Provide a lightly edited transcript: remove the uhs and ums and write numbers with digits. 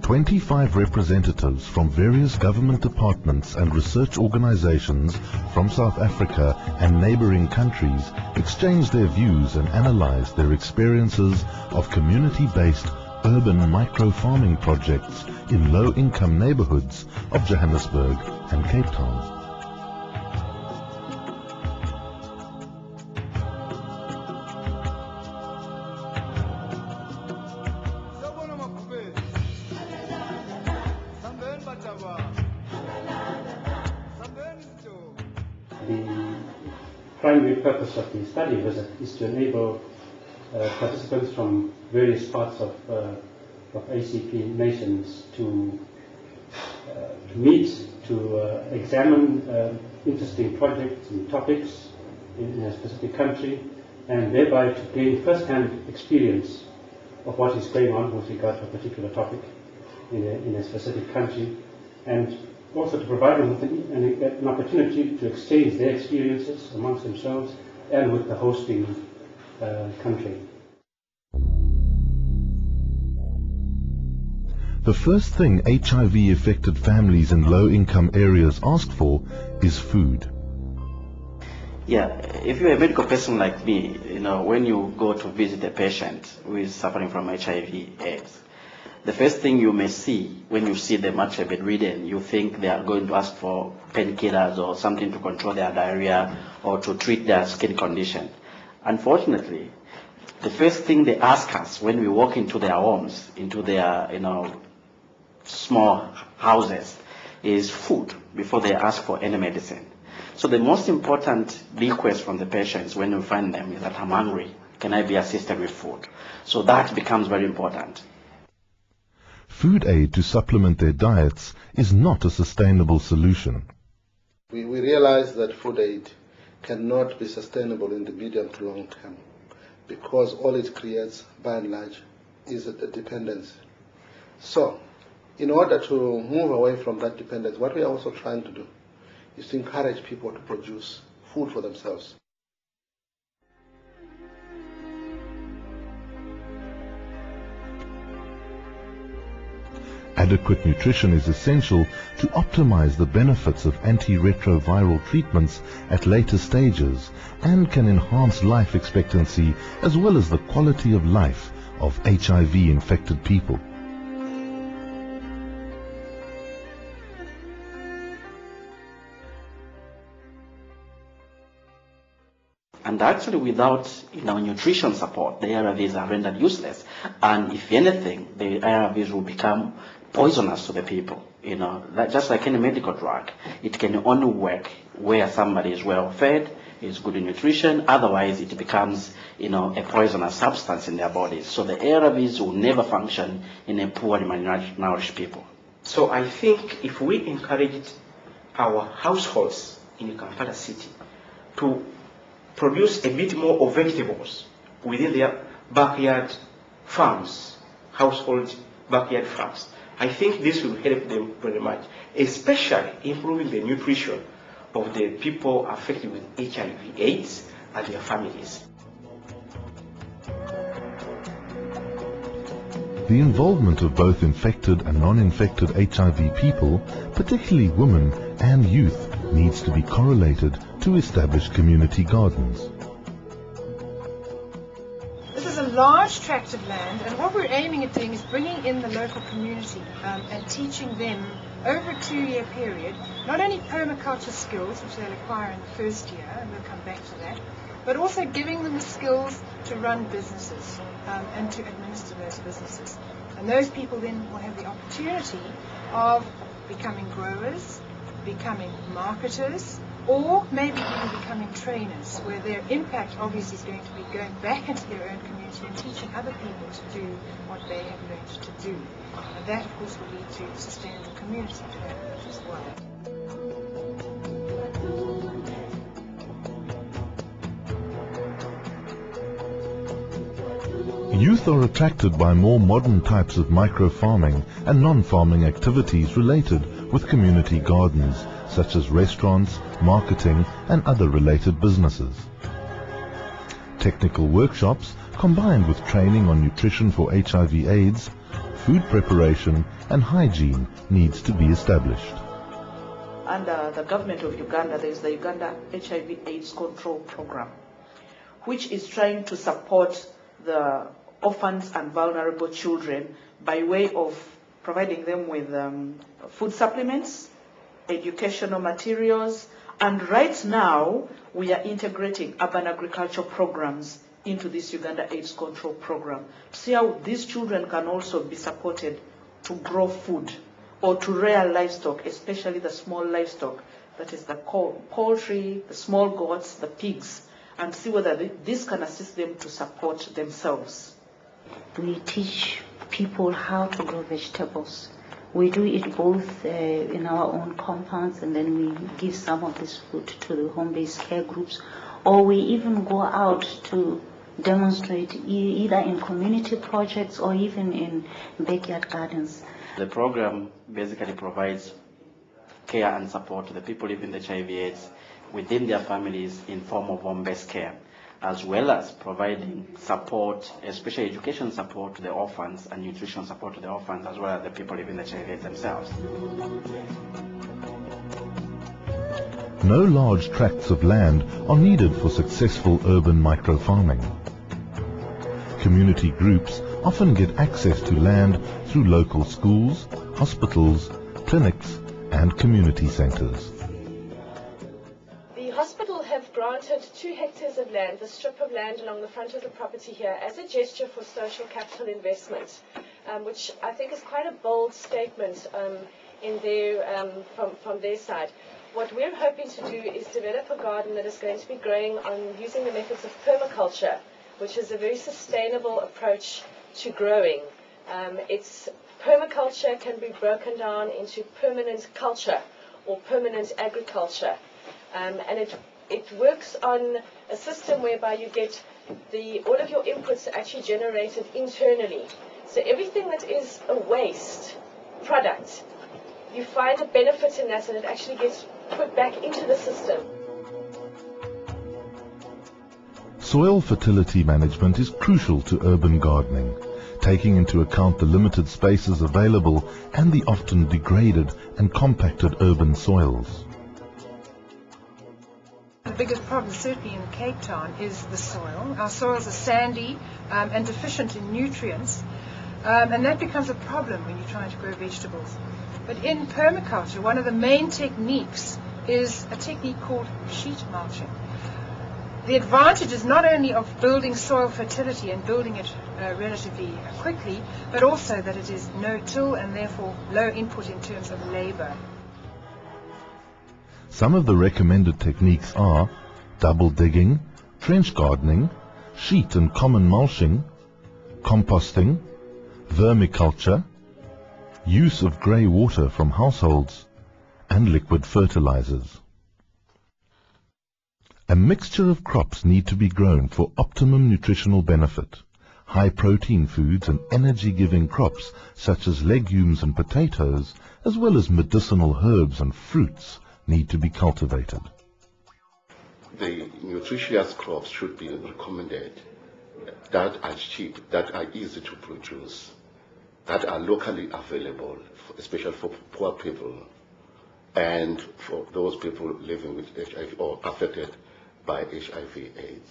25 representatives from various government departments and research organizations from South Africa and neighboring countries exchanged their views and analyzed their experiences of community-based urban micro-farming projects in low-income neighborhoods of Johannesburg and Cape Town. The primary purpose of the study is to enable participants from various parts of ACP nations to meet, to examine interesting projects and topics in a specific country, and thereby to gain first-hand experience of what is going on with regard to a particular topic in a specific country, and also to provide them with an opportunity to exchange their experiences amongst themselves and with the hosting country. The first thing HIV-affected families in low-income areas ask for is food. Yeah, if you're a medical person like me, when you go to visit a patient who is suffering from HIV/AIDS, the first thing you may see when you see them actually bedridden, you think they are going to ask for painkillers or something to control their diarrhea or to treat their skin condition. Unfortunately, the first thing they ask us when we walk into their homes, into their small houses, is food before they ask for any medicine. So the most important request from the patients when we find them is that I'm hungry, can I be assisted with food? So that becomes very important. Food aid to supplement their diets is not a sustainable solution. We realize that food aid cannot be sustainable in the medium to long term because all it creates, by and large, is a dependence. So, in order to move away from that dependence, what we are also trying to do is to encourage people to produce food for themselves. Adequate nutrition is essential to optimize the benefits of antiretroviral treatments at later stages and can enhance life expectancy as well as the quality of life of HIV-infected people. And actually without nutrition support, the ARVs are rendered useless. And if anything, the ARVs will become poisonous to the people. Just like any medical drug, it can only work where somebody is well fed, is good in nutrition. Otherwise, it becomes a poisonous substance in their bodies. So the ARVs will never function in a poorly malnourished people. So I think if we encouraged our households in Kampala City to produce a bit more of vegetables within their backyard farms, household backyard farms, I think this will help them very much, especially improving the nutrition of the people affected with HIV/AIDS and their families. The involvement of both infected and non-infected HIV people, particularly women and youth, needs to be correlated to establish community gardens. This is a large tract of land, and what we're aiming at doing is bringing in the local community and teaching them over a 2-year period not only permaculture skills, which they'll acquire in the first year, and we'll come back to that, but also giving them the skills to run businesses and to administer those businesses. And those people then will have the opportunity of becoming growers, becoming marketers, or maybe even becoming trainers, where their impact obviously is going to be going back into their own community and teaching other people to do what they have learned to do. And that, of course, will lead to sustainable community development as well. Youth are attracted by more modern types of micro-farming and non-farming activities related with community gardens, such as restaurants, marketing and other related businesses. Technical workshops, combined with training on nutrition for HIV/AIDS, food preparation and hygiene needs to be established. Under the government of Uganda, there is the Uganda HIV/AIDS Control Program, which is trying to support the orphans and vulnerable children by way of providing them with food supplements, educational materials, and right now we are integrating urban agriculture programs into this Uganda AIDS Control Program to see how these children can also be supported to grow food or to rear livestock, especially the small livestock, that is the poultry, the small goats, the pigs, and see whether this can assist them to support themselves. We teach people how to grow vegetables. We do it both in our own compounds, and then we give some of this food to the home-based care groups, or we even go out to demonstrate either in community projects or even in backyard gardens. The program basically provides care and support to the people living with HIV/AIDS within their families in form of home-based care, as well as providing support, especially education support to the orphans and nutrition support to the orphans, as well as the people living with HIV/AIDS themselves. No large tracts of land are needed for successful urban microfarming. Community groups often get access to land through local schools, hospitals, clinics, and community centres. The hospital have granted 2 hectares of land, the strip of land along the front of the property here, as a gesture for social capital investment, which I think is quite a bold statement from their side. What we're hoping to do is develop a garden that is going to be growing on using the methods of permaculture, which is a very sustainable approach to growing. Permaculture can be broken down into permanent culture or permanent agriculture. And it works on a system whereby you get all of your inputs actually generated internally. So everything that is a waste product, you find a benefit in that, and it actually gets put back into the system. Soil fertility management is crucial to urban gardening, taking into account the limited spaces available and the often degraded and compacted urban soils. The biggest problem, certainly in Cape Town, is the soil. Our soils are sandy and deficient in nutrients, and that becomes a problem when you're trying to grow vegetables. But in permaculture, one of the main techniques is a technique called sheet mulching. The advantage is not only of building soil fertility and building it relatively quickly, but also that it is no-till and therefore low input in terms of labor. Some of the recommended techniques are double digging, trench gardening, sheet and common mulching, composting, vermiculture, use of grey water from households, and liquid fertilizers. A mixture of crops need to be grown for optimum nutritional benefit. High protein foods and energy-giving crops such as legumes and potatoes, as well as medicinal herbs and fruits, need to be cultivated. The nutritious crops should be recommended that are cheap, that are easy to produce, that are locally available, especially for poor people and for those people living with HIV or affected by HIV/AIDS.